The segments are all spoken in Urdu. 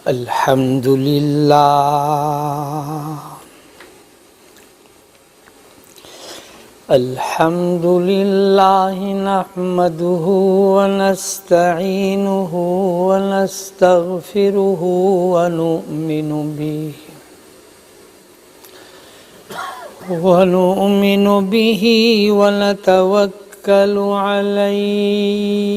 الحمد لله الحمد لله نحمده ونستعينه ونستغفره ونؤمن به ونتوكل عليه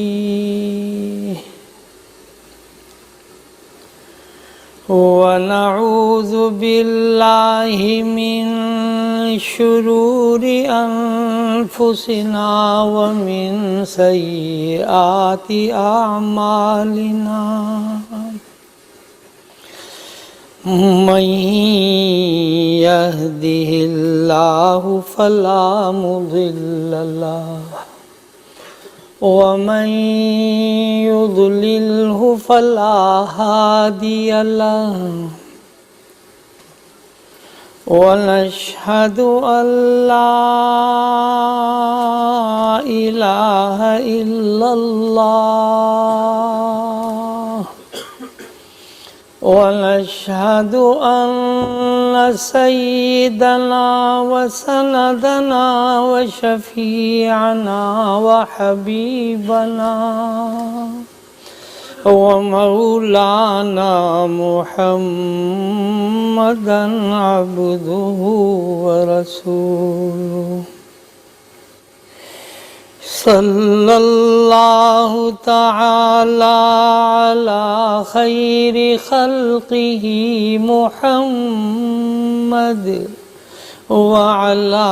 ونعوذ بالله من شرور أنفسنا ومن سيئات أعمالنا من يهده الله فلا مضل له ومن يضلله فلا هادي له ونشهد أن لا إله إلا الله ونشهد أن سيدنا وسندنا وشفيعنا وحبيبنا ومولانا محمدا عبده ورسوله صلى الله تعالى على خير خلقه محمد وعلى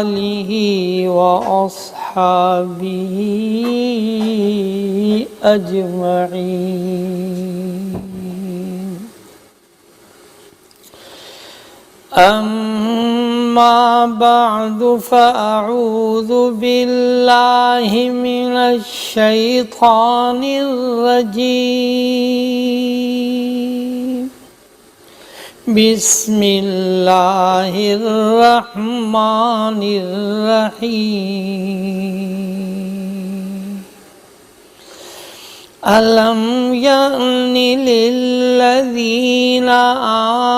آله وأصحابه أجمعين أما بعد فأعوذ بالله من الشيطان الرجيم بسم الله الرحمن الرحيم ألم يأن للذين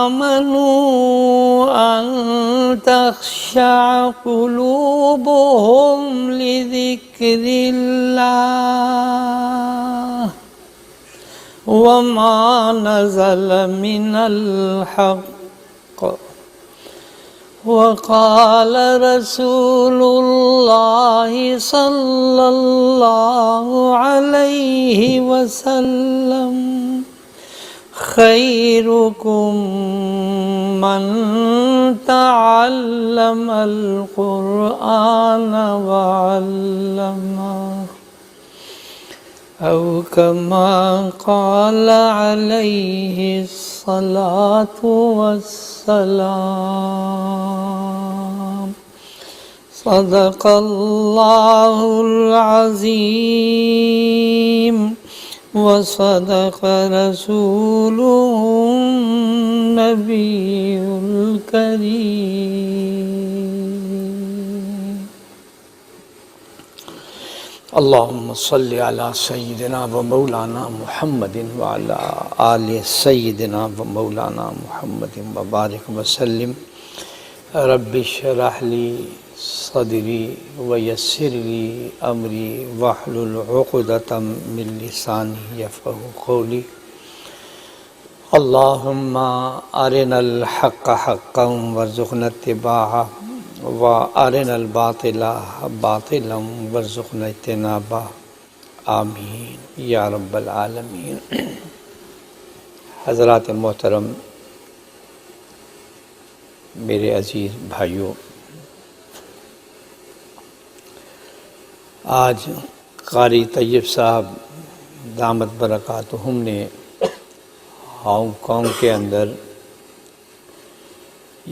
آمنوا أن تخشع قلوبهم لذكر الله وما نزل من الحق وقال رسول الله صلى الله عليه وسلم خيركم من تعلم القرآن وعلمه أو كما قال عليه الصلاة والسلام صدق الله العظيم وصدق رسوله النبي الكريم اللهم صل على سيدنا ومولانا محمد وعلى آل سيدنا ومولانا محمد وبارك وسلم رب اشرح لي صدري ويسر لي أمري واحلل عقدة من لساني يفقهوا قولي اللهم أرنا الحق حقا وارزقنا اتباعه وارنا الباطل باطلا وارزقنا اجتنابه آمین یا رب العالمین۔ حضرات محترم، میرے عزیز بھائیوں، آج قاری طیب صاحب دامت برکاتہم نے ہانگ کانگ کے اندر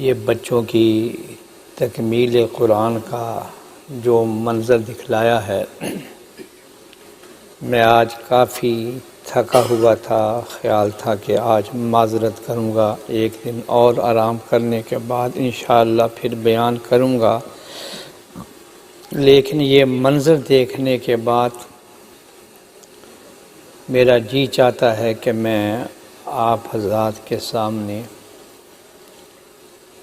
یہ بچوں کی تکمیل قرآن کا جو منظر دکھلایا ہے، میں آج کافی تھکا ہوا تھا، خیال تھا کہ آج معذرت کروں گا، ایک دن اور آرام کرنے کے بعد انشاءاللہ پھر بیان کروں گا، لیکن یہ منظر دیکھنے کے بعد میرا جی چاہتا ہے کہ میں آپ حضرات کے سامنے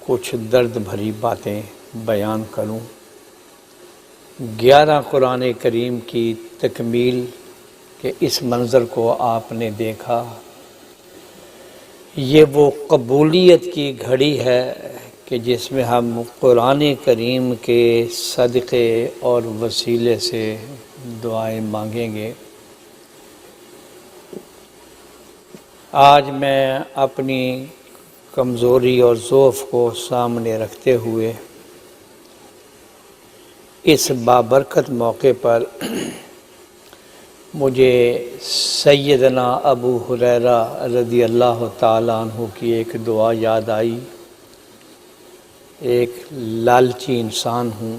کچھ درد بھری باتیں بیان کروں۔ 11 قرآن کریم کی تکمیل کے اس منظر کو آپ نے دیکھا، یہ وہ قبولیت کی گھڑی ہے کہ جس میں ہم قرآن کریم کے صدقے اور وسیلے سے دعائیں مانگیں گے۔ آج میں اپنی کمزوری اور ضعف کو سامنے رکھتے ہوئے اس بابرکت موقع پر مجھے سیدنا ابو ہریرہ رضی اللہ تعالیٰ عنہ کی ایک دعا یاد آئی۔ ایک لالچی انسان ہوں،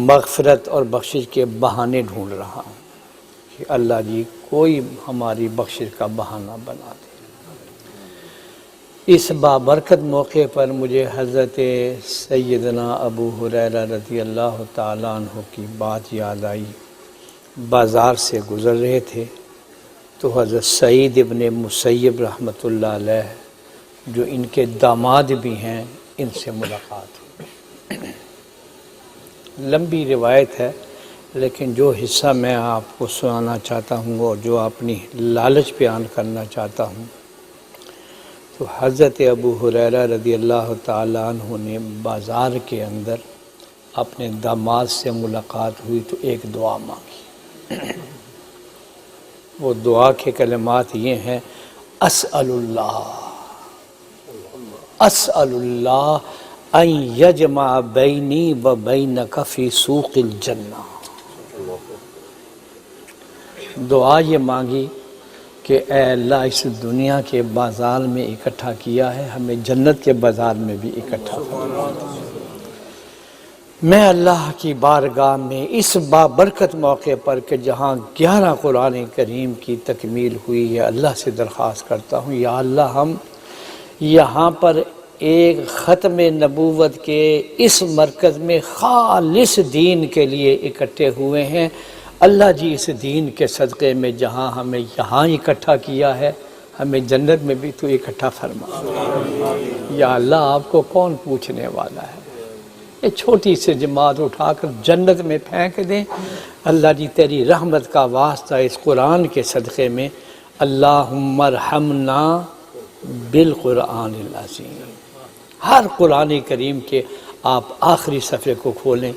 مغفرت اور بخشش کے بہانے ڈھونڈ رہا ہوں کہ اللہ جی کوئی ہماری بخشش کا بہانہ بنا دے۔ اس بابرکت موقع پر مجھے حضرت سیدنا ابو ہریرہ رضی اللہ تعالیٰ عنہ کی بات یاد آئی۔ بازار سے گزر رہے تھے تو حضرت سعید ابن مسیب رحمۃ اللہ علیہ جو ان کے داماد بھی ہیں، ان سے ملاقات ہوئی۔ لمبی روایت ہے، لیکن جو حصہ میں آپ کو سنانا چاہتا ہوں اور جو اپنی لالچ بیان کرنا چاہتا ہوں، تو حضرت ابو ہریرہ رضی اللہ تعالیٰ عنہ نے بازار کے اندر اپنے داماد سے ملاقات ہوئی تو ایک دعا مانگی۔ وہ دعا کے کلمات یہ ہیں: اسأل اللہ ان یجمع بینی و بینک فی سوق الجنہ۔ دعا یہ مانگی کہ اے اللہ اس دنیا کے بازار میں اکٹھا کیا ہے، ہمیں جنت کے بازار میں بھی اکٹھا فرما۔ میں اللہ کی بارگاہ میں اس بابرکت موقع پر کہ جہاں 11 قرآن کریم کی تکمیل ہوئی ہے، اللہ سے درخواست کرتا ہوں یا اللہ ہم یہاں پر ایک ختم نبوت کے اس مرکز میں خالص دین کے لیے اکٹھے ہوئے ہیں۔ اللہ جی اس دین کے صدقے میں جہاں ہمیں یہاں اکٹھا کیا ہے، ہمیں جنت میں بھی تو اکٹھا فرما۔ یا اللہ آپ کو کون پوچھنے والا ہے؟ یہ چھوٹی سی جماعت اٹھا کر جنت میں پھینک دیں۔ اللہ جی تیری رحمت کا واسطہ اس قرآن کے صدقے میں، اللہم ارحمنا بالقرآن العظیم۔ ہر قرآن کریم کے آپ آخری صفحے کو کھولیں،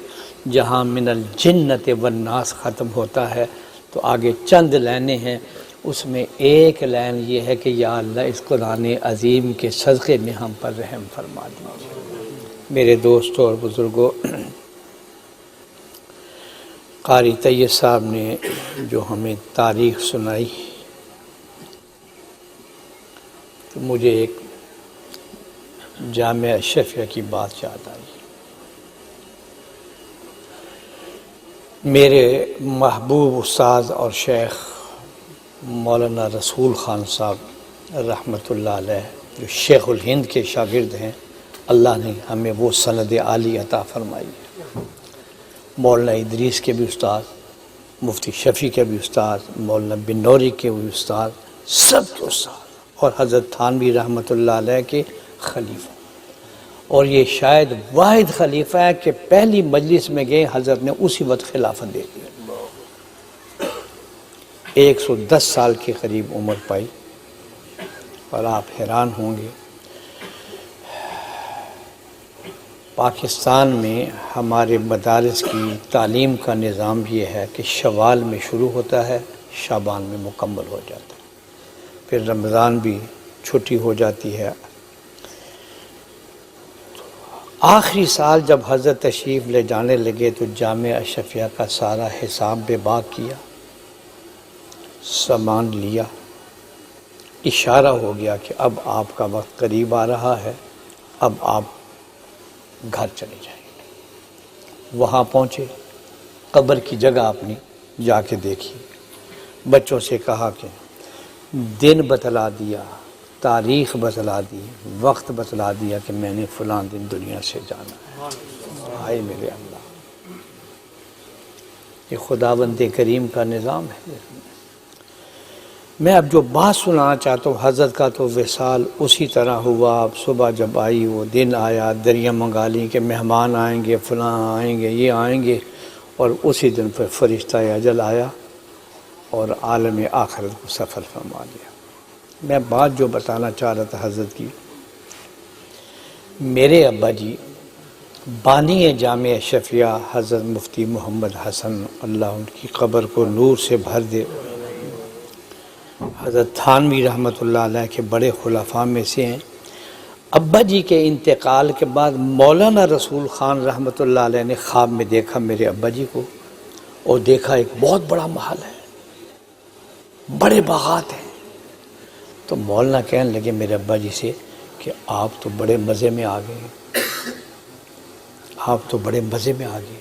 جہاں من الجنت والناس ختم ہوتا ہے تو آگے چند لائنیں ہیں، اس میں ایک لائن یہ ہے کہ یا اللہ اس قرآن عظیم کے صدقے میں ہم پر رحم فرما دیجیے۔ میرے دوستوں اور بزرگوں، قاری طیب صاحب نے جو ہمیں تاریخ سنائی تو مجھے ایک جامعہ اشرفیہ کی بات یاد آئی۔ میرے محبوب استاد اور شیخ مولانا رسول خان صاحب رحمۃ اللہ علیہ جو شیخ الہند کے شاگرد ہیں، اللہ نے ہمیں وہ سند عالی عطا فرمائی۔ مولانا ادریس کے بھی استاد، مفتی شفیع کے بھی استاد، مولانا بن نوری کے بھی استاد، سب کے استاد، اور حضرت تھانوی رحمۃ اللہ علیہ کے خلیفہ۔ اور یہ شاید واحد خلیفہ ہے کہ پہلی مجلس میں گئے حضرت نے اسی وقت خلافت دے دی۔ 110 سال کے قریب عمر پائی، اور آپ حیران ہوں گے پاکستان میں ہمارے مدارس کی تعلیم کا نظام یہ ہے کہ شوال میں شروع ہوتا ہے، شعبان میں مکمل ہو جاتا ہے، پھر رمضان بھی چھٹی ہو جاتی ہے۔ آخری سال جب حضرت تشریف لے جانے لگے تو جامعہ اشرفیہ کا سارا حساب بے باک کیا، سامان لیا، اشارہ ہو گیا کہ اب آپ کا وقت قریب آ رہا ہے، اب آپ گھر چلے جائیں گے۔ وہاں پہنچے، قبر کی جگہ اپنی جا کے دیکھی، بچوں سے کہا کہ دن بتلا دیا، تاریخ بتلا دی، وقت بتلا دیا کہ میں نے فلاں دن دنیا سے جانا ہے۔ ہائے میرے اللہ، یہ خداوند کریم کا نظام ہے۔ میں اب جو بات سنانا چاہتا ہوں حضرت کا تو وصال اسی طرح ہوا. اب صبح جب آئی وہ دن آیا، دریا منگا لی کہ مہمان آئیں گے، فلاں آئیں گے، یہ آئیں گے، اور اسی دن پہ فرشتہ اجل آیا اور عالم آخرت کو سفر فرما لیا. میں بات جو بتانا چاہ رہا تھا حضرت کی، میرے ابا جی بانی جامع اشرفیہ حضرت مفتی محمد حسن، اللہ ان کی قبر کو نور سے بھر دے، حضرت تھانوی رحمۃ اللہ علیہ کے بڑے خلفاء میں سے ہیں. ابا جی کے انتقال کے بعد مولانا رسول خان رحمۃ اللہ علیہ نے خواب میں دیکھا میرے ابا جی کو، اور دیکھا ایک بہت بڑا محل ہے، بڑے باغات ہیں. تو مولانا کہنے لگے میرے ابا جی سے کہ آپ تو بڑے مزے میں آ گئے، آپ تو بڑے مزے میں آ گئے.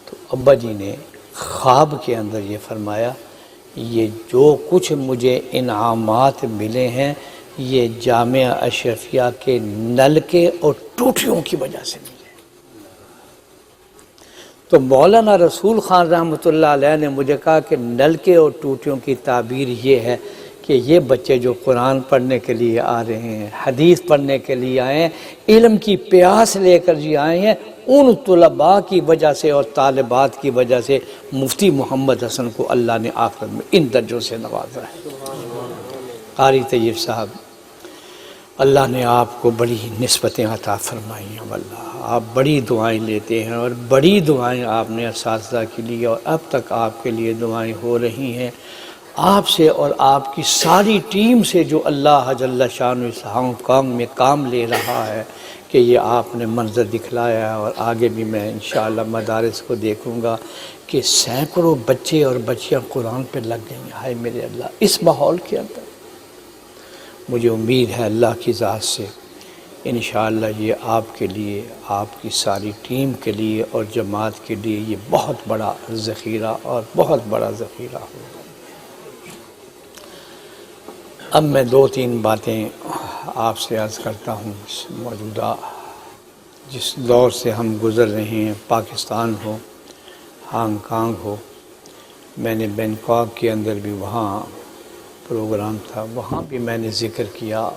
تو ابا جی نے خواب کے اندر یہ فرمایا، یہ جو کچھ مجھے انعامات ملے ہیں یہ جامعہ اشرفیہ کے نلکے اور ٹوٹیوں کی وجہ سے ملے. تو مولانا رسول خان رحمۃ اللہ علیہ نے مجھے کہا کہ نلکے اور ٹوٹیوں کی تعبیر یہ ہے کہ یہ بچے جو قرآن پڑھنے کے لیے آ رہے ہیں، حدیث پڑھنے کے لیے آئے ہیں، علم کی پیاس لے کر جی آئے ہیں، ان طلباء کی وجہ سے اور طالبات کی وجہ سے مفتی محمد حسن کو اللہ نے آخرت میں ان درجوں سے نوازا ہے. قاری طیب صاحب، اللہ نے آپ کو بڑی نسبتیں عطا فرمائی ہیں. واللہ آپ بڑی دعائیں لیتے ہیں، اور بڑی دعائیں آپ نے اساتذہ کے لیے اور اب تک آپ کے لیے دعائیں ہو رہی ہیں. آپ سے اور آپ کی ساری ٹیم سے جو اللہ جل شانہ اس ہانگ کانگ میں کام لے رہا ہے کہ یہ آپ نے منظر دکھلایا ہے، اور آگے بھی میں انشاءاللہ مدارس کو دیکھوں گا کہ سینکڑوں بچے اور بچیاں قرآن پہ لگ گئی ہیں. ہائے میرے اللہ، اس ماحول کے اندر مجھے امید ہے اللہ کی ذات سے انشاءاللہ یہ آپ کے لیے، آپ کی ساری ٹیم کے لیے اور جماعت کے لیے یہ بہت بڑا ذخیرہ اور بہت بڑا ذخیرہ ہوگا. اب میں دو تین باتیں آپ سے عرض کرتا ہوں. موجودہ جس دور سے ہم گزر رہے ہیں، پاکستان ہو، ہانگ کانگ ہو، میں نے بینکاک کے اندر بھی وہاں پروگرام تھا، وہاں بھی میں نے ذکر کیا،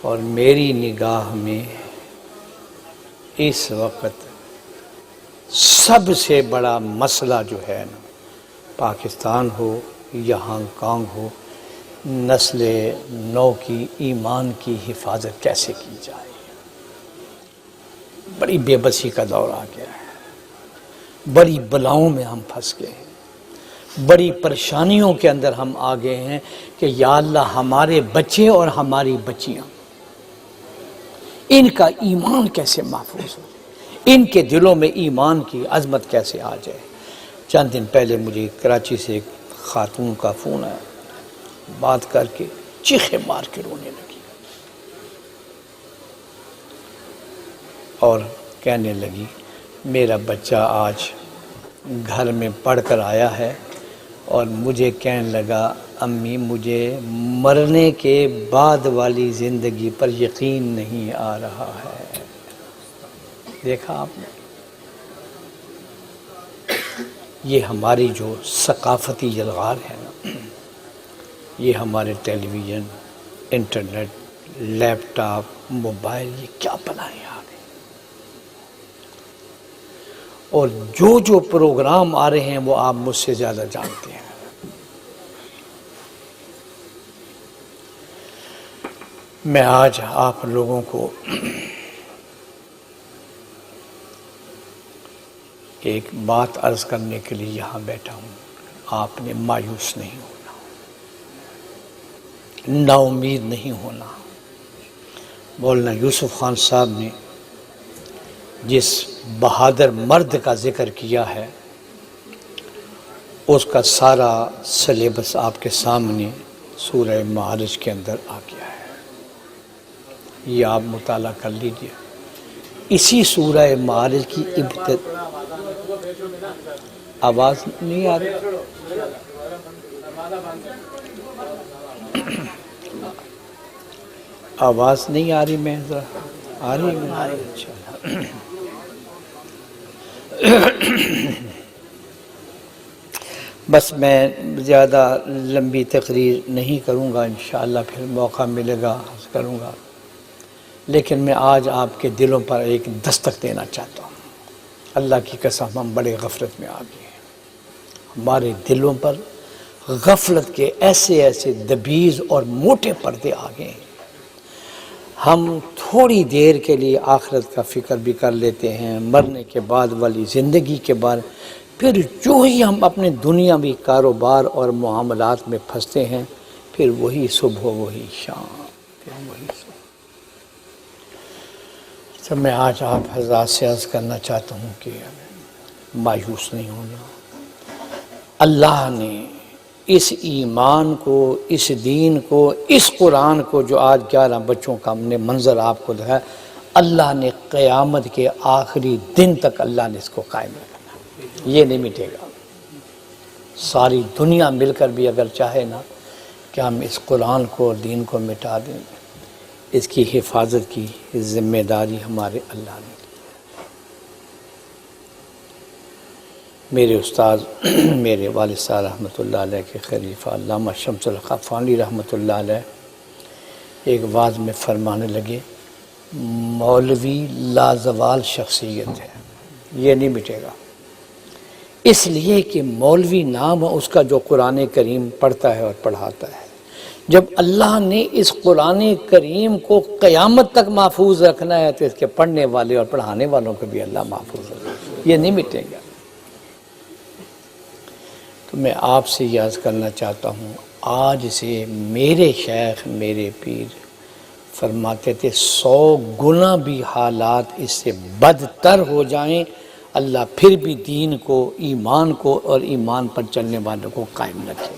اور میری نگاہ میں اس وقت سب سے بڑا مسئلہ جو ہے نا، پاکستان ہو یا ہانگ کانگ ہو، نسل نو کی ایمان کی حفاظت کیسے کی جائے. بڑی بے بسی کا دور آ گیا ہے، بڑی بلاؤں میں ہم پھنس گئے ہیں، بڑی پریشانیوں کے اندر ہم آ گئے ہیں کہ یا اللہ ہمارے بچے اور ہماری بچیاں، ان کا ایمان کیسے محفوظ ہو، ان کے دلوں میں ایمان کی عظمت کیسے آ جائے. چند دن پہلے مجھے کراچی سے ایک خاتون کا فون آیا، بات کر کے چیخے مار کے رونے لگی، اور کہنے لگی میرا بچہ آج گھر میں پڑھ کر آیا ہے اور مجھے کہنے لگا امی مجھے مرنے کے بعد والی زندگی پر یقین نہیں آ رہا ہے. دیکھا آپ نے، یہ ہماری جو ثقافتی یلغار ہے نا، یہ ہمارے ٹیلی ویژن، انٹرنیٹ، لیپ ٹاپ، موبائل، یہ کیا بلائیں آ گئے، اور جو پروگرام آ رہے ہیں وہ آپ مجھ سے زیادہ جانتے ہیں. میں آج آپ لوگوں کو ایک بات عرض کرنے کے لیے یہاں بیٹھا ہوں. آپ نے مایوس نہیں ہونا، نا امید نہیں ہونا. مولانا یوسف خان صاحب نے جس بہادر مرد کا ذکر کیا ہے اس کا سارا سلیبس آپ کے سامنے سورہ معارج کے اندر آ گیا ہے، یہ آپ مطالعہ کر لیجئے. اسی سورہ معارج کی آواز نہیں آ رہی، آواز نہیں آ رہی، میں ذرا آ رہی ہے. اچھا، بس میں زیادہ لمبی تقریر نہیں کروں گا، انشاءاللہ پھر موقع ملے گا کروں گا، لیکن میں آج آپ کے دلوں پر ایک دستک دینا چاہتا ہوں۔ اللہ کی قسم ہم بڑے غفلت میں آ گئے ہیں، ہمارے دلوں پر غفلت کے ایسے ایسے دبیز اور موٹے پردے آ گئے ہیں۔ ہم تھوڑی دیر کے لیے آخرت کا فکر بھی کر لیتے ہیں، مرنے کے بعد والی زندگی کے بارے، پھر جو ہی ہم اپنے دنیاوی کاروبار اور معاملات میں پھنستے ہیں، پھر وہی صبح وہی شام، پھر وہی صبح۔ تو میں آج آپ حضرات سے عرض کرنا چاہتا ہوں کہ مایوس نہیں ہونا۔ اللہ نے اس ایمان کو، اس دین کو، اس قرآن کو جو آج 11 بچوں کا ہم نے منظر آپ کو دکھایا، اللہ نے قیامت کے آخری دن تک اللہ نے اس کو قائم رکھنا، یہ نہیں مٹے گا۔ ساری دنیا مل کر بھی اگر چاہے نا کہ ہم اس قرآن کو اور دین کو مٹا دیں، اس کی حفاظت کی ذمہ داری ہمارے اللہ نے۔ میرے استاد میرے والد صاحب رحمۃ اللہ علیہ کے خلیفہ علامہ شمس الحق افغانی رحمۃ اللہ علیہ ایک واعظ میں فرمانے لگے، مولوی لازوال شخصیت ہے، یہ نہیں مٹے گا، اس لیے کہ مولوی نام ہے اس کا جو قرآن کریم پڑھتا ہے اور پڑھاتا ہے۔ جب اللہ نے اس قرآن کریم کو قیامت تک محفوظ رکھنا ہے تو اس کے پڑھنے والے اور پڑھانے والوں کو بھی اللہ محفوظ رکھنا ہے، یہ نہیں مٹے گا۔ تو میں آپ سے یہ عرض کرنا چاہتا ہوں، آج سے میرے شیخ میرے پیر فرماتے تھے 100 گنا بھی حالات اس سے بدتر ہو جائیں، اللہ پھر بھی دین کو، ایمان کو اور ایمان پر چلنے والوں کو قائم رکھے۔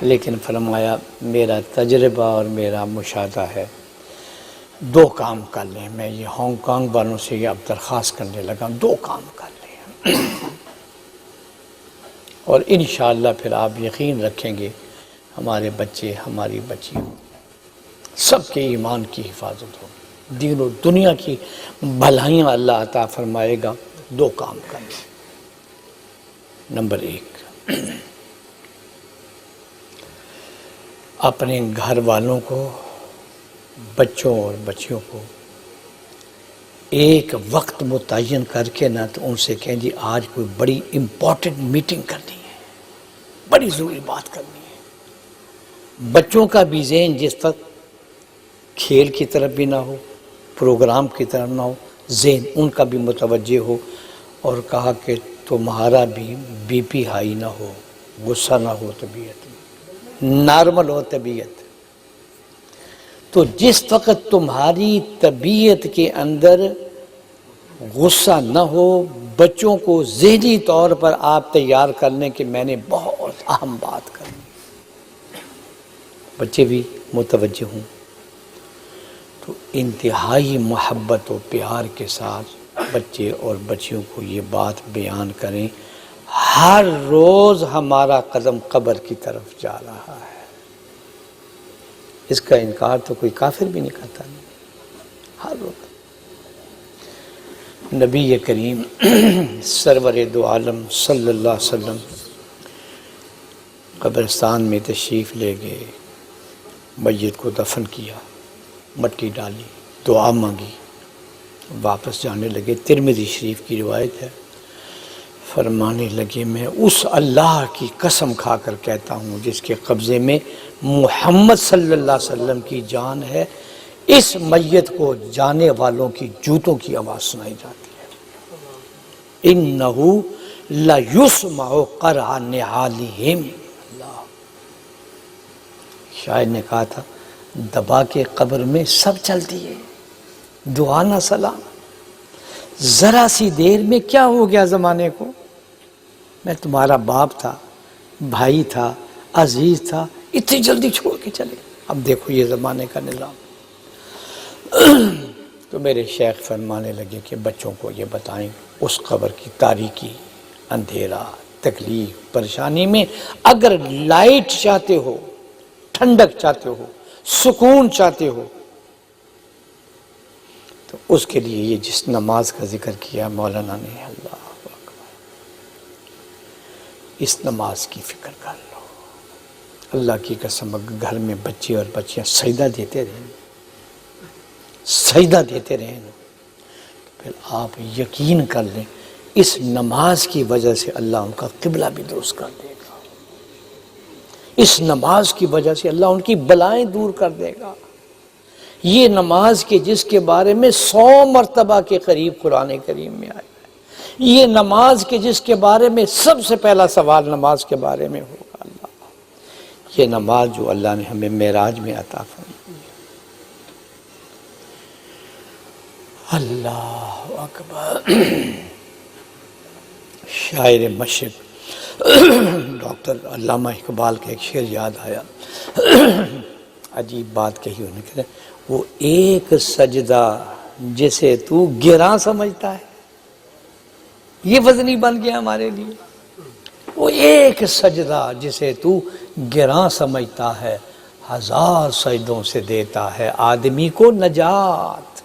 لیکن فرمایا میرا تجربہ اور میرا مشاہدہ ہے، 2 کام کر لیں۔ میں یہ ہانگ کانگ والوں سے یہ اب درخواست کرنے لگا، 2 کام کر لیں اور انشاءاللہ پھر آپ یقین رکھیں گے ہمارے بچے، ہماری بچیاں، سب کے ایمان کی حفاظت ہوگی، دین و دنیا کی بھلائیاں اللہ عطا فرمائے گا۔ 2 کام کریں۔ نمبر 1، اپنے گھر والوں کو، بچوں اور بچیوں کو ایک وقت متعین کر کے نہ تو ان سے کہیں جی آج کوئی بڑی امپورٹنٹ میٹنگ کرنی ہے، بڑی ضروری بات کرنی ہے۔ بچوں کا بھی ذہن جس وقت کھیل کی طرف بھی نہ ہو، پروگرام کی طرف نہ ہو، ذہن ان کا بھی متوجہ ہو، اور کہا کہ تمہارا بھی بی پی ہائی نہ ہو، غصہ نہ ہو، طبیعت نارمل ہو طبیعت۔ تو جس وقت تمہاری طبیعت کے اندر غصہ نہ ہو، بچوں کو ذہنی طور پر آپ تیار کرنے کہ میں نے بہت اہم بات کرنی، بچے بھی متوجہ ہوں، تو انتہائی محبت و پیار کے ساتھ بچے اور بچیوں کو یہ بات بیان کریں، ہر روز ہمارا قدم قبر کی طرف جا رہا ہے۔ اس کا انکار تو کوئی کافر بھی نہیں کرتا، ہر روز۔ نبی کریم سرور دو عالم صلی اللہ علیہ وسلم قبرستان میں تشریف لے گئے، میت کو دفن کیا، مٹی ڈالی، دعا مانگی، واپس جانے لگے۔ ترمذی شریف کی روایت ہے، فرمانے لگے میں اس اللہ کی قسم کھا کر کہتا ہوں جس کے قبضے میں محمد صلی اللہ علیہ وسلم کی جان ہے، اس میت کو جانے والوں کی جوتوں کی آواز سنائی جاتی ہے۔ اِنَّهُ لَيُسْمَعُ قَرْعَ نِعَالِهِمْ۔ شاعر نے کہا تھا دبا کے قبر میں سب چلتی ہے، دعا نہ سلام۔ ذرا سی دیر میں کیا ہو گیا زمانے کو؟ میں تمہارا باپ تھا، بھائی تھا، عزیز تھا، اتنی جلدی چھوڑ کے چلے۔ اب دیکھو یہ زمانے کا نظام۔ تو میرے شیخ فرمانے لگے کہ بچوں کو یہ بتائیں اس قبر کی تاریکی، اندھیرا، تکلیف، پریشانی میں اگر لائٹ چاہتے ہو، ٹھنڈک چاہتے ہو، سکون چاہتے ہو، تو اس کے لیے یہ جس نماز کا ذکر کیا مولانا نے، اللہ اکبر، اس نماز کی فکر کر لو۔ اللہ کی قسم اگر گھر میں بچے اور بچیاں سجدہ دیتے رہیں پھر آپ یقین کر لیں اس نماز کی وجہ سے اللہ ان کا قبلہ بھی درست کر دے گا، اس نماز کی وجہ سے اللہ ان کی بلائیں دور کر دے گا۔ یہ نماز کے جس کے بارے میں 100 مرتبہ کے قریب قرآن کریم میں آیا ہے، یہ نماز کے جس کے بارے میں سب سے پہلا سوال نماز کے بارے میں ہوگا اللہ، یہ نماز جو اللہ نے ہمیں معراج میں عطا فرمائی ہے۔ اللہ اکبر۔ شاعر مشرق ڈاکٹر علامہ اقبال کا ایک شعر یاد آیا، عجیب بات کہی انہوں نے کہ وہ ایک سجدہ جسے تو گراں سمجھتا ہے، یہ وزنی بن گیا ہمارے لیے، وہ ایک سجدہ جسے تو گراں سمجھتا ہے، 1000 سجدوں سے دیتا ہے آدمی کو نجات۔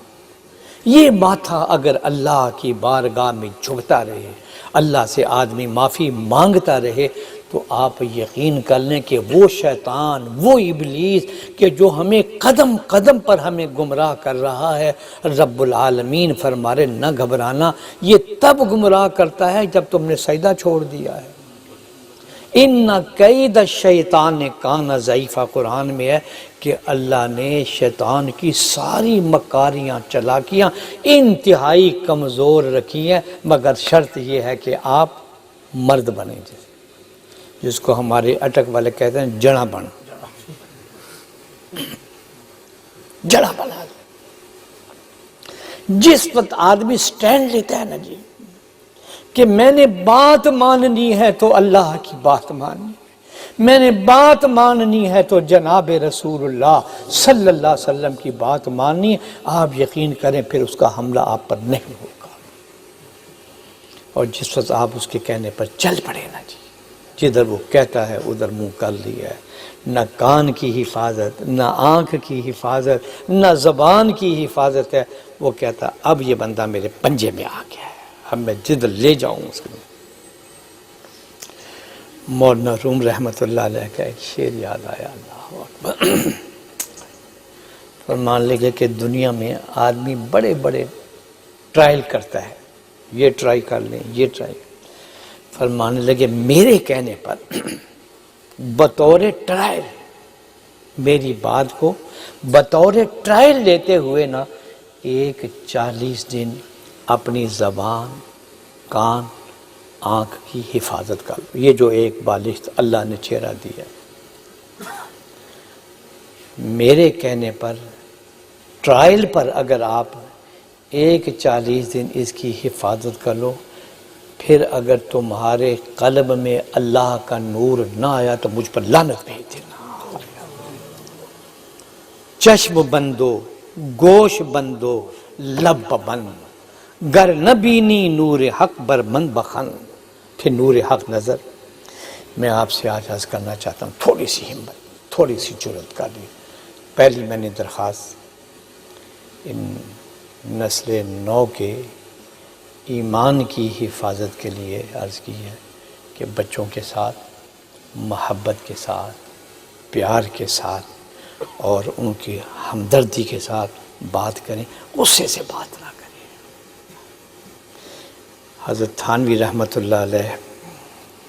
یہ ماتھا اگر اللہ کی بارگاہ میں جھکتا رہے، اللہ سے آدمی معافی مانگتا رہے، تو آپ یقین کر لیں کہ وہ شیطان، وہ ابلیس کہ جو ہمیں قدم قدم پر ہمیں گمراہ کر رہا ہے، رب العالمین فرما رہے نہ گھبرانا، یہ تب گمراہ کرتا ہے جب تم نے سجدہ چھوڑ دیا ہے۔ ان کید الشیطان کان ضعیفہ، قرآن میں ہے کہ اللہ نے شیطان کی ساری مکاریاں چلاکیاں انتہائی کمزور رکھی ہیں، مگر شرط یہ ہے کہ آپ مرد بنیں، جس کو ہمارے اٹک والے کہتے ہیں جڑا بن، جڑا بنا۔ جس وقت آدمی سٹینڈ لیتا ہے نا جی کہ میں نے بات ماننی ہے تو اللہ کی بات ماننی، میں نے بات ماننی ہے تو جناب رسول اللہ صلی اللہ علیہ وسلم کی بات ماننی ہے، آپ یقین کریں پھر اس کا حملہ آپ پر نہیں ہوگا۔ اور جس وقت آپ اس کے کہنے پر چل پڑے نا جی، جدھر وہ کہتا ہے ادھر منہ کر لیا ہے، نہ کان کی حفاظت، نہ آنکھ کی حفاظت، نہ زبان کی حفاظت ہے، وہ کہتا اب یہ بندہ میرے پنجے میں آ گیا ہے، اب میں جدھر لے جاؤں اس کو۔ مولانا روم رحمۃ اللہ علیہ کا ایک شعر یاد آیا، اللہ اکبر۔ فرمان لگے کہ دنیا میں آدمی بڑے بڑے ٹرائل کرتا ہے، یہ ٹرائی کر لیں، یہ ٹرائی، فرمانے لگے میرے کہنے پر بطور ٹرائل، میری بات کو بطور ٹرائل لیتے ہوئے نا 40 دن اپنی زبان، کان، آنکھ کی حفاظت کر لو۔ یہ جو ایک بالشت اللہ نے چہرہ دیا، میرے کہنے پر ٹرائل پر اگر آپ 40 دن اس کی حفاظت کر لو، پھر اگر تمہارے قلب میں اللہ کا نور نہ آیا تو مجھ پر لعنت بھیج دینا۔ چشم بندو، گوش بندو، لب بند، گر نبینی نور حق بر من بخن، پھر نور حق نظر۔ میں آپ سے آج عرض کرنا چاہتا ہوں، تھوڑی سی ہمت، تھوڑی سی جرأت کر لی۔ پہلی میں نے درخواست ان نسل نو کے ایمان کی حفاظت کے لیے عرض کی ہے کہ بچوں کے ساتھ محبت کے ساتھ، پیار کے ساتھ اور ان کی ہمدردی کے ساتھ بات کریں، غصے سے بات نہ کریں۔ حضرت تھانوی رحمۃ اللہ علیہ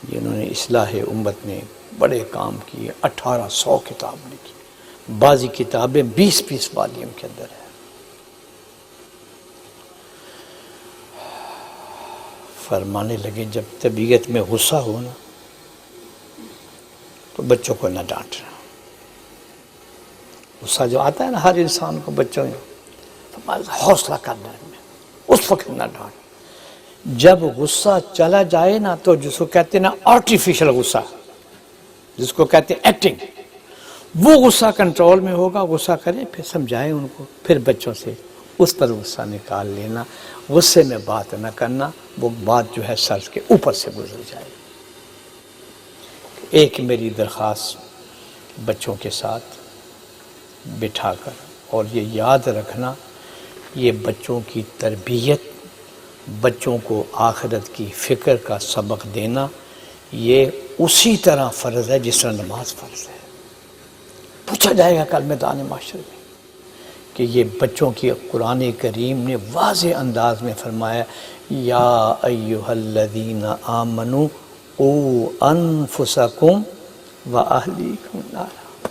جنہوں نے اصلاح امت میں بڑے کام کیے، 1800 کتاب لکھی، بعضی کتابیں 20 والیوم کے اندر ہیں۔ فرمانے لگے جب طبیعت میں غصہ ہو نا تو بچوں کو نہ ڈانٹنا۔ غصہ جو آتا ہے نا ہر انسان کو، بچوں میں حوصلہ کرنا ہے، اس وقت نہ ڈانٹ۔ جب غصہ چلا جائے نا تو جس کو کہتے ہیں نا آرٹیفیشل غصہ، جس کو کہتے ہیں ایکٹنگ، وہ غصہ کنٹرول میں ہوگا۔ غصہ کریں، پھر سمجھائیں ان کو، پھر بچوں سے اس پر غصہ نکال لینا، غصے میں بات نہ کرنا، وہ بات جو ہے سر کے اوپر سے گزر جائے۔ ایک میری درخواست بچوں کے ساتھ بٹھا کر، اور یہ یاد رکھنا، یہ بچوں کی تربیت، بچوں کو آخرت کی فکر کا سبق دینا، یہ اسی طرح فرض ہے جس طرح نماز فرض ہے۔ پوچھا جائے گا کل میدان محشر میں کہ یہ بچوں کی قرآن کریم نے واضح انداز میں فرمایا یا ایھا الذین آمنوا قوا انفسکم واہلیکم نارا،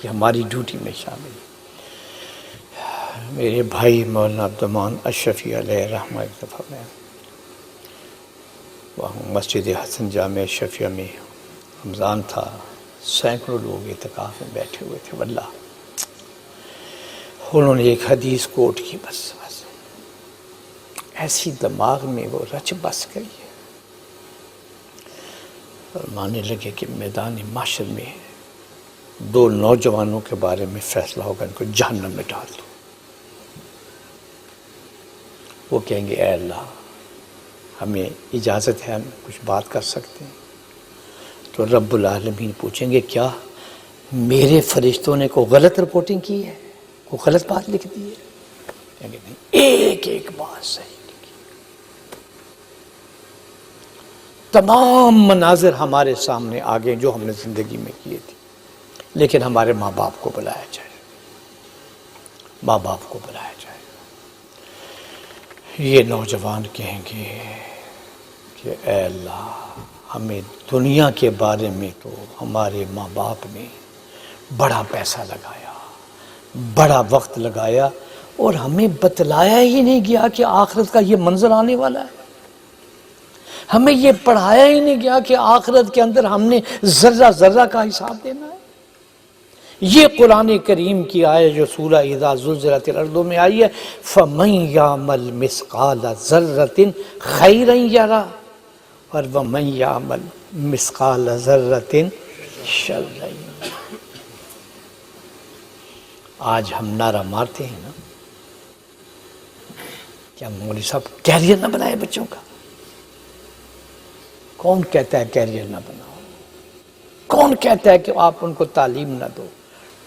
یہ ہماری ڈیوٹی میں شامل ہے۔ میرے بھائی مولانا عبدالرحمن اشرفی علیہ رحمہ ایک دفعہ میں وہاں مسجد حسن جامع اشرفیہ میں رمضان تھا، سینکڑوں لوگ اعتکاف میں بیٹھے ہوئے تھے، واللہ انہوں نے ایک حدیث کوٹ کی، بس ایسی دماغ میں وہ رچ بس گئی ہے، اور ماننے لگے کہ میدان محشر میں دو نوجوانوں کے بارے میں فیصلہ ہوگا، ان کو جہنم میں ڈال دو۔ وہ کہیں گے اے اللہ ہمیں اجازت ہے، ہم کچھ بات کر سکتے ہیں؟ تو رب العالمین پوچھیں گے کیا میرے فرشتوں نے کوئی غلط رپورٹنگ کی ہے، کوئی غلط بات لکھ دی ہے؟ کہیں گے نہیں، ایک ایک بات صحیح لکھی۔ تمام مناظر ہمارے سامنے آ گئے جو ہم نے زندگی میں کیے تھے، لیکن ہمارے ماں باپ کو بلایا جائے، ماں باپ کو بلایا جائے۔ یہ نوجوان کہیں گے کہ اے اللہ ہمیں دنیا کے بارے میں تو ہمارے ماں باپ نے بڑا پیسہ لگایا، بڑا وقت لگایا، اور ہمیں بتلایا ہی نہیں گیا کہ آخرت کا یہ منظر آنے والا ہے، ہمیں یہ پڑھایا ہی نہیں گیا کہ آخرت کے اندر ہم نے ذرہ ذرہ کا حساب دینا ہے۔ یہ قرآن کریم کی آیت جو سورہ اذا زلزلت الارض میں آئی ہے، فَمَن يَعْمَلْ مِثْقَالَ ذَرَّةٍ خَيْرًا يَرَهُ اور وَمَن يَعْمَلْ مِثْقَالَ ذَرَّةٍ شَرًّا يَرَهُ۔ آج ہم نعرہ مارتے ہیں نا، کیا مولوی صاحب کیریئر نہ بنائے بچوں کا؟ کون کہتا ہے کیریئر نہ بناؤ؟ کون کہتا ہے کہ آپ ان کو تعلیم نہ دو؟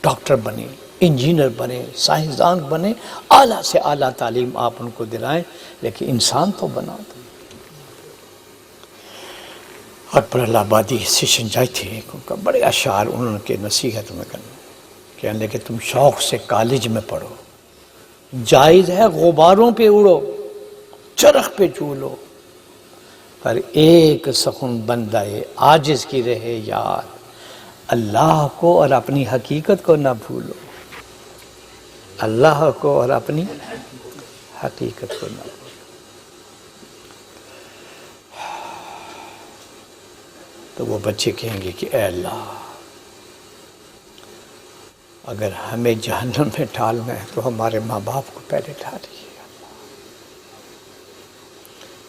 ڈاکٹر بنے، انجینئر بنے، سائنسدان بنے، اعلیٰ سے اعلیٰ تعلیم آپ ان کو دلائیں، لیکن انسان تو بنا دو۔ اکبر اللہ آبادی سیشن جائے تھے، ان کا بڑے اشعار انہوں کے نصیحت میں کرنے، کہنے کہ تم شوق سے کالج میں پڑھو، جائز ہے غباروں پہ اڑو، چرخ پہ چولو، پر ایک سخن بندہ عاجز کی رہے یاد، اللہ کو اور اپنی حقیقت کو نہ بھولو، اللہ کو اور اپنی حقیقت کو نہ بھولو۔ تو وہ بچے کہیں گے کہ اے اللہ اگر ہمیں جہنم میں ڈالنا ہے تو ہمارے ماں باپ کو پہلے ڈالیے۔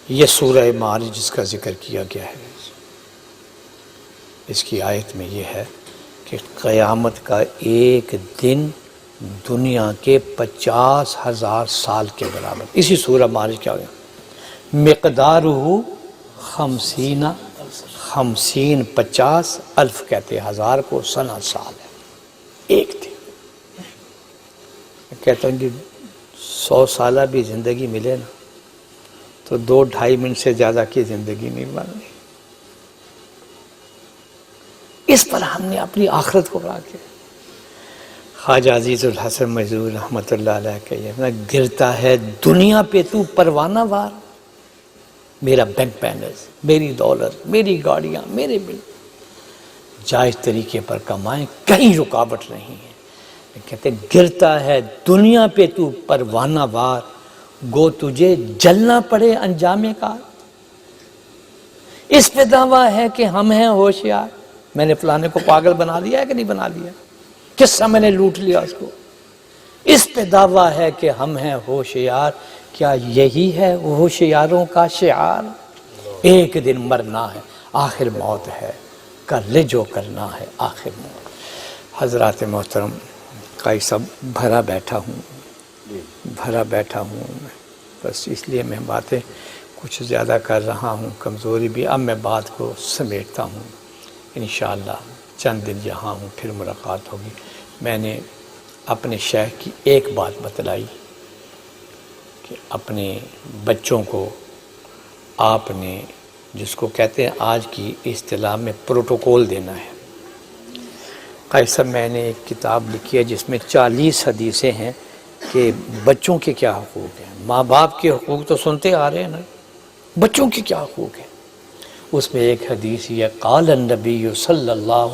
یہ سورہ معارج جس کا ذکر کیا گیا ہے، اس کی آیت میں یہ ہے کہ قیامت کا ایک دن دنیا کے 50,000 سال کے برابر۔ اسی سورہ معارج کیا گیا، مقدارہ 50 الف کہتے ہیں، 1000 کو سنہ سال ہے، ایک دن۔ میں کہتا ہوں کہ 100 سالہ بھی زندگی ملے نا تو 2-2.5 منٹ سے زیادہ کی زندگی نہیں بننی۔ اس پر ہم نے اپنی آخرت کو بنا کے، خواجہ عزیز الحسن مجذوب رحمۃ اللہ علیہ کہیے، گرتا ہے دنیا پہ تو پروانہ وار، میرا بینک بیلنس، میری دولت، میری گاڑیاں، میرے بل، جائز طریقے پر کمائیں، کہیں رکاوٹ نہیں ہے۔ کہتے گرتا ہے دنیا پہ تو پروانہ وار، گو تجھے جلنا پڑے انجام کا۔ اس پہ دعویٰ ہے کہ ہم ہیں ہوشیار، میں نے فلانے کو پاگل بنا دیا ہے کہ نہیں بنا دیا، قصہ میں نے لوٹ لیا اس کو۔ اس پہ دعویٰ ہے کہ ہم ہیں ہوشیار، کیا یہی ہے ہوشیاروں کا شعار؟ ایک دن مرنا ہے، آخر موت ہے، کر لے جو کرنا ہے، آخر موت۔ حضرات محترم، قائی صاحب بھرا بیٹھا ہوں، بس اس لیے میں باتیں کچھ زیادہ کر رہا ہوں، کمزوری بھی۔ اب میں بات کو سمیٹتا ہوں، انشاءاللہ چند دن یہاں ہوں، پھر ملاقات ہوگی۔ میں نے اپنے شیخ کی ایک بات بتلائی کہ اپنے بچوں کو آپ نے جس کو کہتے ہیں آج کی اصطلاح میں پروٹوکول دینا ہے۔ قاری صاحب میں نے ایک کتاب لکھی ہے جس میں 40 حدیثیں ہیں کہ بچوں کے کیا حقوق ہیں۔ ماں باپ کے حقوق تو سنتے آ رہے ہیں نا، بچوں کے کیا حقوق ہیں۔ اس میں ایک حدیث یہ قال النبی صلی اللہ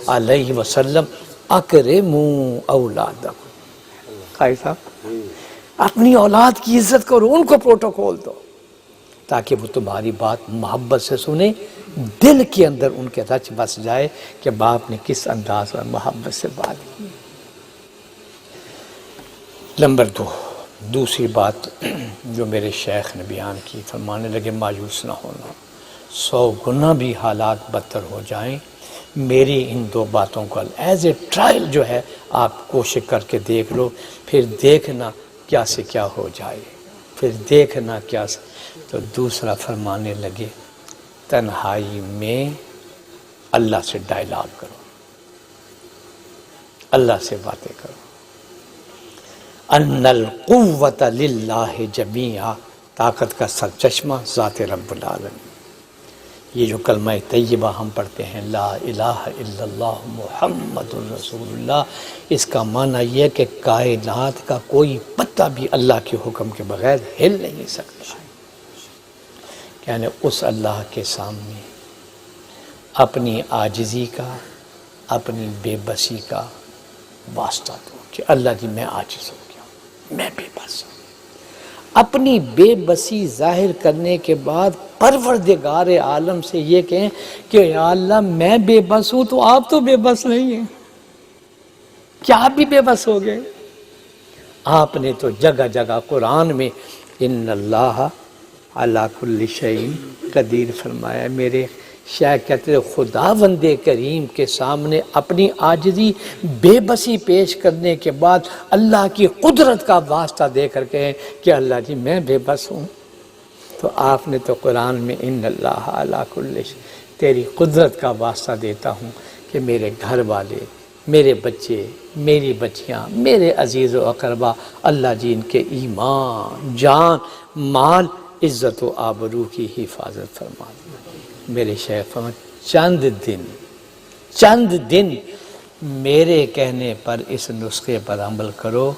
علیہ وسلم اکرموا اولادکم۔ قاری صاحب اپنی اولاد کی عزت کرو، ان کو پروٹوکول دو تاکہ وہ تمہاری بات محبت سے سنیں، دل کے اندر ان کے رچ بس جائے کہ باپ نے کس انداز اور محبت سے بات کی۔ نمبر 2، دوسری بات جو میرے شیخ نے بیان کی، فرمانے لگے مایوس نہ ہونا، 100 گنا بھی حالات بدتر ہو جائیں، میری ان 2 باتوں کو ایز اے ٹرائل جو ہے آپ کوشش کر کے دیکھ لو، پھر دیکھنا کیا سے کیا ہو جائے، پھر دیکھنا کیا سے۔ تو دوسرا فرمانے لگے تنہائی میں اللہ سے ڈائلاگ کرو، اللہ سے باتیں کرو۔ ان القوت للہ جمیعا، طاقت کا سرچشمہ ذات رب العالمین۔ یہ جو کلمہ طیبہ ہم پڑھتے ہیں لا الہ الا اللہ محمد رسول اللہ، اس کا معنی یہ ہے کہ کائنات کا کوئی پتہ بھی اللہ کے حکم کے بغیر ہل نہیں سکتا، یعنی اس اللہ کے سامنے اپنی عاجزی کا، اپنی بے بسی کا واسطہ دو کہ اللہ جی میں عاجز ہو گیا ہوں، میں بے بس ہوں۔ اپنی بے بسی ظاہر کرنے کے بعد پروردگار عالم سے یہ کہیں کہ یا اللہ میں بے بس ہوں تو آپ تو بے بس نہیں ہیں، کیا آپ بھی بے بس ہو گئے؟ آپ نے تو جگہ جگہ قرآن میں ان اللہ علی کل شیء قدیر فرمایا۔ میرے شیخ کہتے ہیں خداوند کریم کے سامنے اپنی عاجزی بے بسی پیش کرنے کے بعد اللہ کی قدرت کا واسطہ دے کر کہیں کہ اللہ جی میں بے بس ہوں، تو آپ نے تو قرآن میں ان اللہ علی کل شیء، تیری قدرت کا واسطہ دیتا ہوں کہ میرے گھر والے، میرے بچے، میری بچیاں، میرے عزیز و اقربا، اللہ جی ان کے ایمان، جان، مال، عزت و آبرو کی حفاظت فرما دے۔ میرے شیخ فرماتے چند دن میرے کہنے پر اس نسخے پر عمل کرو،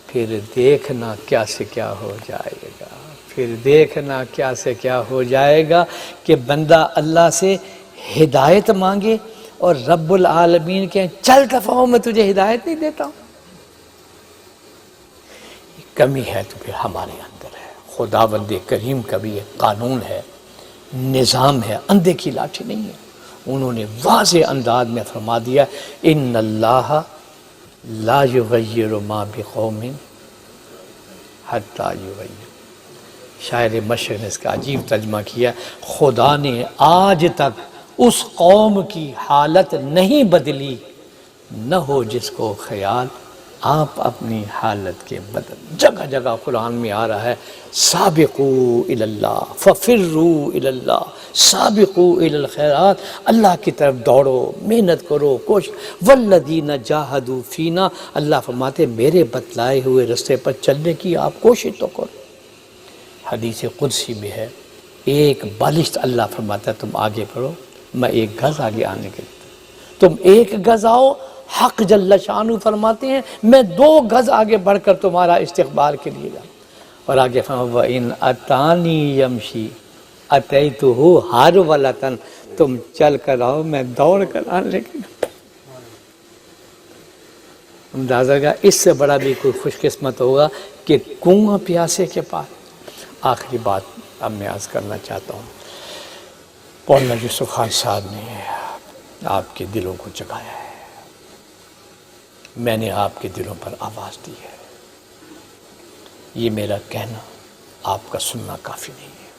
پھر دیکھنا کیا سے کیا ہو جائے گا، پھر دیکھنا کیا سے کیا ہو جائے گا کہ بندہ اللہ سے ہدایت مانگے اور رب العالمین کے چل دفعوں میں تجھے ہدایت نہیں دیتا ہوں۔ کمی ہے تو پھر ہمارے اندر ہے، خداوند کریم کا بھی ایک قانون ہے، نظام ہے، اندھے کی لاٹھی نہیں ہے۔ انہوں نے واضح انداز میں فرما دیا ان اللہ لا یغیر ما بقوم حتی یغیر۔ شاعر مشرق نے اس کا عجیب ترجمہ کیا، خدا نے آج تک اس قوم کی حالت نہیں بدلی، نہ ہو جس کو خیال آپ اپنی حالت کے بدل۔ جگہ جگہ قرآن میں آ رہا ہے سابقوا الی اللہ ففروا الی اللہ، سابقوا الی الخیرات، اللہ کی طرف دوڑو، محنت کرو، کوشش۔ والذین جاہدوا فینا، اللہ فرماتے میرے بتلائے ہوئے رستے پر چلنے کی آپ کوشش تو کرو۔ حدیث قدسی میں ہے ایک بالشت اللہ فرماتا ہے تم آگے بڑھو، میں 1 گز آگے آنے کے لیے، تم 1 گز آؤ، حق جل شانہ فرماتے ہیں میں 2 گز آگے بڑھ کر تمہارا استقبال کے لیے جاؤں۔ اور آگے فرمایا وَإِنْ أَتَانِي يَمْشِي أَتَيْتُهُ هَرْوَلَةً، تم چل کر آؤ میں دوڑ کر آنے کے لیے۔ اندازہ کا اس سے بڑا بھی کوئی خوش قسمت ہوگا کہ کنواں پیاسے کے پاس۔ آخری بات اب میں عرض کرنا چاہتا ہوں، مولانا یوسف خان صاحب نے آپ کے دلوں کو جگایا ہے، میں نے آپ کے دلوں پر آواز دی ہے، یہ میرا کہنا آپ کا سننا کافی نہیں ہے،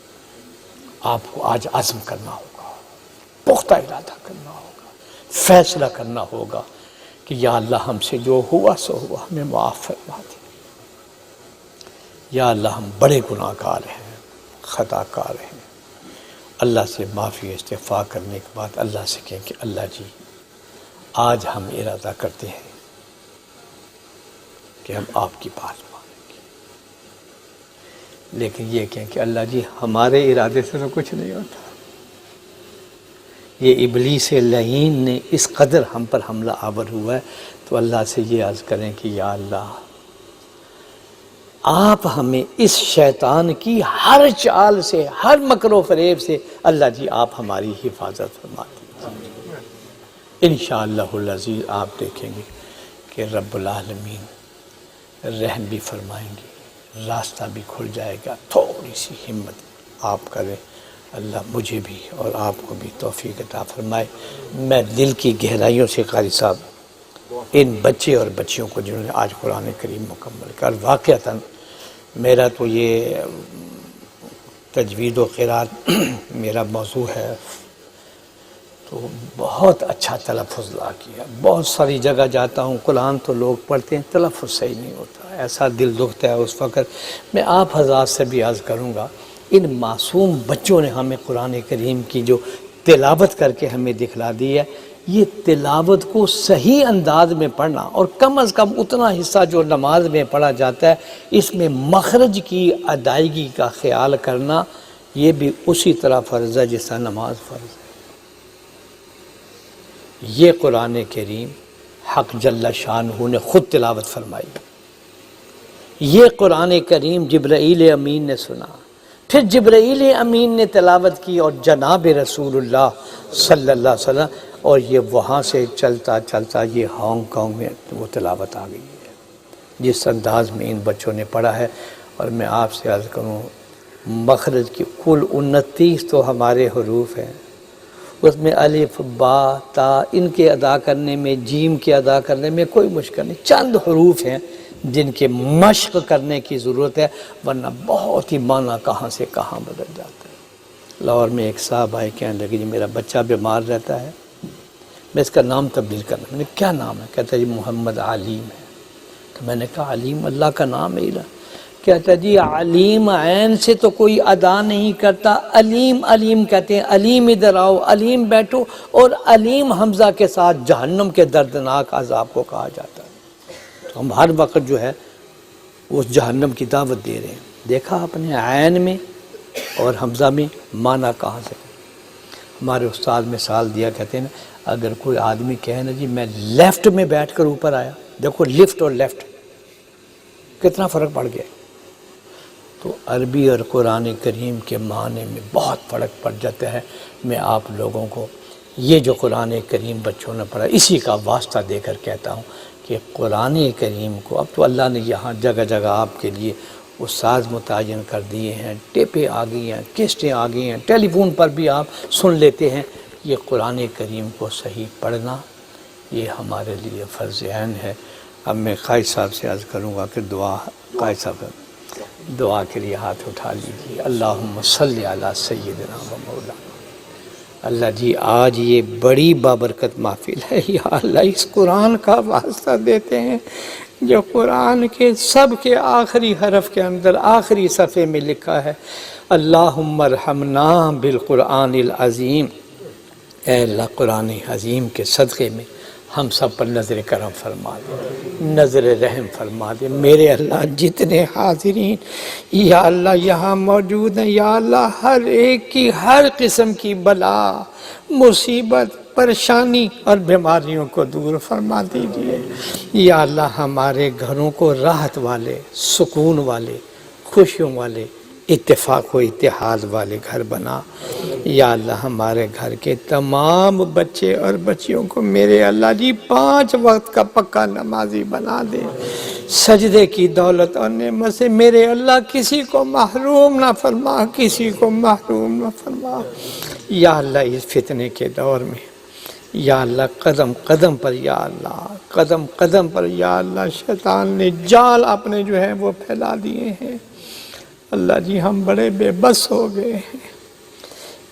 آپ کو آج عزم کرنا ہوگا، پختہ ارادہ کرنا ہوگا، فیصلہ کرنا ہوگا کہ یا اللہ ہم سے جو ہوا سو ہوا، ہمیں معاف فرما دے۔ یا اللہ ہم بڑے گناہ گار ہیں، خطا کار ہیں، اللہ سے معافی استغفار کرنے کے بعد اللہ سے کہیں کہ اللہ جی آج ہم ارادہ کرتے ہیں کہ ہم آپ کی بات مانیں گے، لیکن یہ کہیں کہ اللہ جی ہمارے ارادے سے تو کچھ نہیں ہوتا، یہ ابلیس لعین نے اس قدر ہم پر حملہ آور ہوا ہے، تو اللہ سے یہ عرض کریں کہ یا اللہ آپ ہمیں اس شیطان کی ہر چال سے، ہر مکر و فریب سے اللہ جی آپ ہماری حفاظت فرما دیجیے۔ انشاءاللہ العزیز آپ دیکھیں گے کہ رب العالمین رحم بھی فرمائیں گے، راستہ بھی کھل جائے گا۔ تھوڑی سی ہمت آپ کریں، اللہ مجھے بھی اور آپ کو بھی توفیق عطا فرمائے۔ میں دل کی گہرائیوں سے قاری صاحب ان بچے اور بچیوں کو جنہوں نے آج قرآن کریم مکمل کر، واقعتاً میرا تو یہ تجوید و قرات میرا موضوع ہے، تو بہت اچھا تلفظ لا کیا۔ بہت ساری جگہ جاتا ہوں، قرآن تو لوگ پڑھتے ہیں، تلفظ صحیح نہیں ہوتا، ایسا دل دکھتا ہے اس وقت۔ میں آپ حضرات سے بھی عرض کروں گا، ان معصوم بچوں نے ہمیں قرآن کریم کی جو تلاوت کر کے ہمیں دکھلا دی ہے، یہ تلاوت کو صحیح انداز میں پڑھنا، اور کم از کم اتنا حصہ جو نماز میں پڑھا جاتا ہے اس میں مخرج کی ادائیگی کا خیال کرنا، یہ بھی اسی طرح فرض ہے جس طرح نماز فرض ہے۔ یہ قرآن کریم حق جل شانہ نے خود تلاوت فرمائی، یہ قرآن کریم جبرائیل امین نے سنا، پھر جبرائیل امین نے تلاوت کی، اور جناب رسول اللہ صلی اللہ علیہ وسلم، اور یہ وہاں سے چلتا چلتا یہ ہانگ کانگ میں وہ تلاوت آ گئی ہے جس انداز میں ان بچوں نے پڑھا ہے۔ اور میں آپ سے عرض کروں، مخرج کی کل 29 تو ہمارے حروف ہیں، اس میں الف با تا ان کے ادا کرنے میں، جیم کے ادا کرنے میں کوئی مشکل نہیں، چند حروف ہیں جن کے مشق کرنے کی ضرورت ہے، ورنہ بہت ہی معنی کہاں سے کہاں بدل جاتا ہے۔ لاہور میں ایک صاحب آئے، کہنے لگے جی میرا بچہ بیمار رہتا ہے، میں اس کا نام تبدیل کرنا۔ میں نے کیا نام ہے؟ کہتا ہے جی محمد علیم ہے۔ تو میں نے کہا علیم اللہ کا نام ہے؟ کہتا جی علیم عین سے تو کوئی ادا نہیں کرتا، علیم علیم کہتے ہیں، علیم ادھر آؤ، علیم بیٹھو، اور علیم حمزہ کے ساتھ جہنم کے دردناک عذاب کو کہا جاتا ہے۔ تو ہم ہر وقت جو ہے اس جہنم کی دعوت دے رہے ہیں۔ دیکھا آپ نے عین میں اور حمزہ میں معنی کہاں سے؟ ہمارے استاد مثال دیا، کہتے ہیں نا اگر کوئی آدمی کہے نا جی میں لیفٹ میں بیٹھ کر اوپر آیا، دیکھو لفٹ اور لیفٹ کتنا فرق پڑ گیا۔ تو عربی اور قرآن کریم کے معنی میں بہت فرق پڑ جاتا ہے۔ میں آپ لوگوں کو یہ جو قرآن کریم بچوں نے پڑھا، اسی کا واسطہ دے کر کہتا ہوں کہ قرآن کریم کو اب تو اللہ نے یہاں جگہ جگہ آپ کے لیے استاد متعین کر دیے ہیں، ٹیپیں آ گئی ہیں، کیسٹیں آ گئی ہیں، ٹیلی فون پر بھی آپ سن لیتے ہیں۔ یہ قرآن کریم کو صحیح پڑھنا یہ ہمارے لیے فرض عین ہے۔ اب میں قائد صاحب سے عرض کروں گا کہ دعا، قائد صاحب دعا کے لیے ہاتھ اٹھا لیجیے۔ اللہم صلی علی سیدنا و مولانا۔ اللہ جی آج یہ بڑی بابرکت محفل ہے، یا اللہ اس قرآن کا واسطہ دیتے ہیں جو قرآن کے سب کے آخری حرف کے اندر آخری صفحے میں لکھا ہے اللہم ارحمنا بالقرآن العظیم۔ اے اللہ قرآن عظیم کے صدقے میں ہم سب پر نظر کرم فرما دے، نظر رحم فرما دے۔ میرے اللہ جتنے حاضرین یا اللہ یہاں موجود ہیں، یا اللہ ہر ایک کی ہر قسم کی بلا، مصیبت، پریشانی اور بیماریوں کو دور فرما دیجئے۔ یا اللہ ہمارے گھروں کو راحت والے، سکون والے، خوشیوں والے، اتفاق و اتحاد والے گھر بنا۔ یا اللہ ہمارے گھر کے تمام بچے اور بچیوں کو میرے اللہ جی 5 وقت کا پکا نمازی بنا دے۔ سجدے کی دولت اور نعمت سے میرے اللہ کسی کو محروم نہ فرما، کسی کو محروم نہ فرما۔ یا اللہ اس فتنے کے دور میں یا اللہ قدم قدم پر، یا اللہ قدم قدم پر یا اللہ شیطان نے جال اپنے جو ہے وہ پھیلا دیے ہیں۔ اللہ جی ہم بڑے بے بس ہو گئے ہیں۔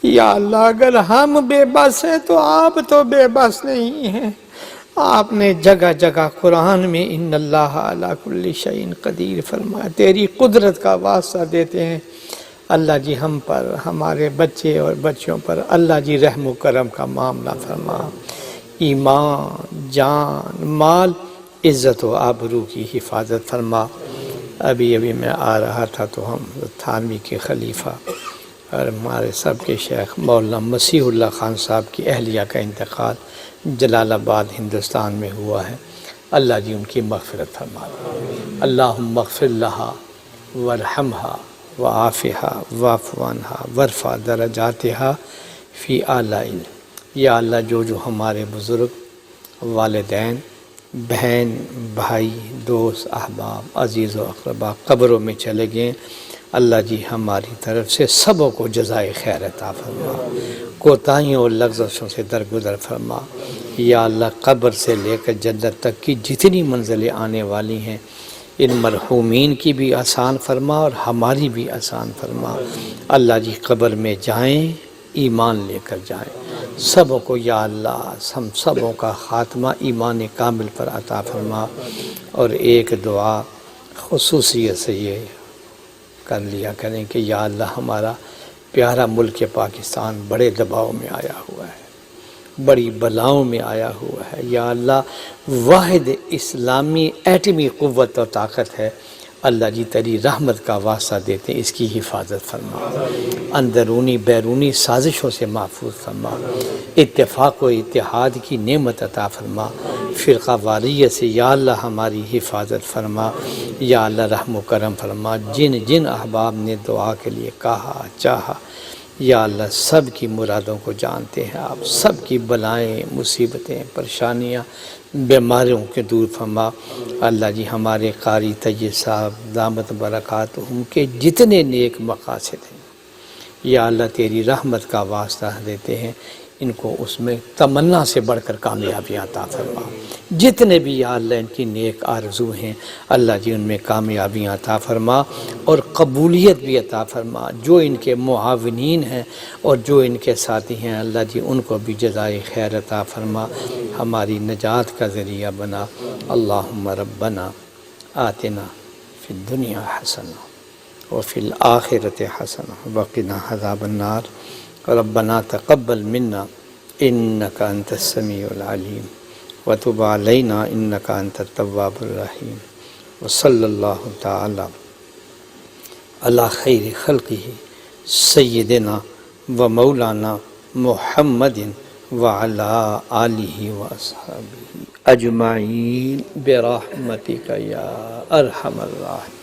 یا اللہ اگر ہم بے بس ہیں تو آپ تو بے بس نہیں ہیں۔ آپ نے جگہ جگہ قرآن میں ان اللہ علی کل شیء قدیر فرمایا، تیری قدرت کا واسطہ دیتے ہیں۔ اللہ جی ہم پر، ہمارے بچے اور بچیوں پر اللہ جی رحم و کرم کا معاملہ فرما، ایمان، جان، مال، عزت و آبرو کی حفاظت فرما۔ ابھی میں آ رہا تھا تو ہم تھانوی کے خلیفہ اور ہمارے سب کے شیخ مولانا مسیح اللہ خان صاحب کی اہلیہ کا انتقال جلال آباد ہندوستان میں ہوا ہے، اللہ جی ان کی مغفرت فرما دے۔ اللہم اغفر لہا وارحمہا وعافہا واعف عنہا وارفع درجاتہا فی اعلی۔ یا اللہ جو ہمارے بزرگ، والدین، بہن، بھائی، دوست، احباب، عزیز و اقربا قبروں میں چلے گئے، اللہ جی ہماری طرف سے سبوں کو جزائے خیر عطا فرما، کوتاہیوں اور لغزشوں سے درگزر فرما۔ یا اللہ قبر سے لے کر جنت تک کی جتنی منزلیں آنے والی ہیں ان مرحومین کی بھی آسان فرما اور ہماری بھی آسان فرما۔ اللہ جی قبر میں جائیں ایمان لے کر جائیں، سبوں کو یا اللہ ہم سبوں کا خاتمہ ایمان کامل پر عطا فرما۔ اور ایک دعا خصوصیت سے یہ کر لیا کریں کہ یا اللہ ہمارا پیارا ملک پاکستان بڑے دباؤ میں آیا ہوا ہے، بڑی بلاؤں میں آیا ہوا ہے، یا اللہ واحد اسلامی ایٹمی قوت اور طاقت ہے، اللہ جی تیری رحمت کا واسطہ دیتے ہیں اس کی حفاظت فرما، اندرونی بیرونی سازشوں سے محفوظ فرما، اتفاق و اتحاد کی نعمت عطا فرما، فرقہ واریت سے یا اللہ ہماری حفاظت فرما، یا اللہ رحم و کرم فرما۔ جن جن احباب نے دعا کے لیے کہا چاہا یا اللہ سب کی مرادوں کو جانتے ہیں آپ، سب کی بلائیں، مصیبتیں، پریشانیاں، بیماریوں کے دور فرما۔ اللہ جی ہمارے قاری طیب صاحب دامت برکاتہم کے جتنے نیک مقاصد ہیں یا اللہ تیری رحمت کا واسطہ دیتے ہیں، ان کو اس میں تمنا سے بڑھ کر کامیابیاں عطا فرما۔ جتنے بھی یا اللہ ان کی نیک آرزو ہیں اللہ جی ان میں کامیابیاں عطا فرما اور قبولیت بھی عطا فرما۔ جو ان کے معاونین ہیں اور جو ان کے ساتھی ہیں اللہ جی ان کو بھی جزائے خیر عطا فرما، ہماری نجات کا ذریعہ بنا۔ اللہم ربنا آتنا فی الدنیا حسنہ وفی الآخرۃ حسنہ وقنا عذاب النار۔ ربنا تقبل منا انک انت السمیع العلیم وتب علینا انک انت التواب الرحیم وصلی اللہ تعالی علی خیر خلقہ سیدنا و مولانا محمد وعلی آلہ واصحابہ اجمعین برحمتک یا ارحم الراحمین۔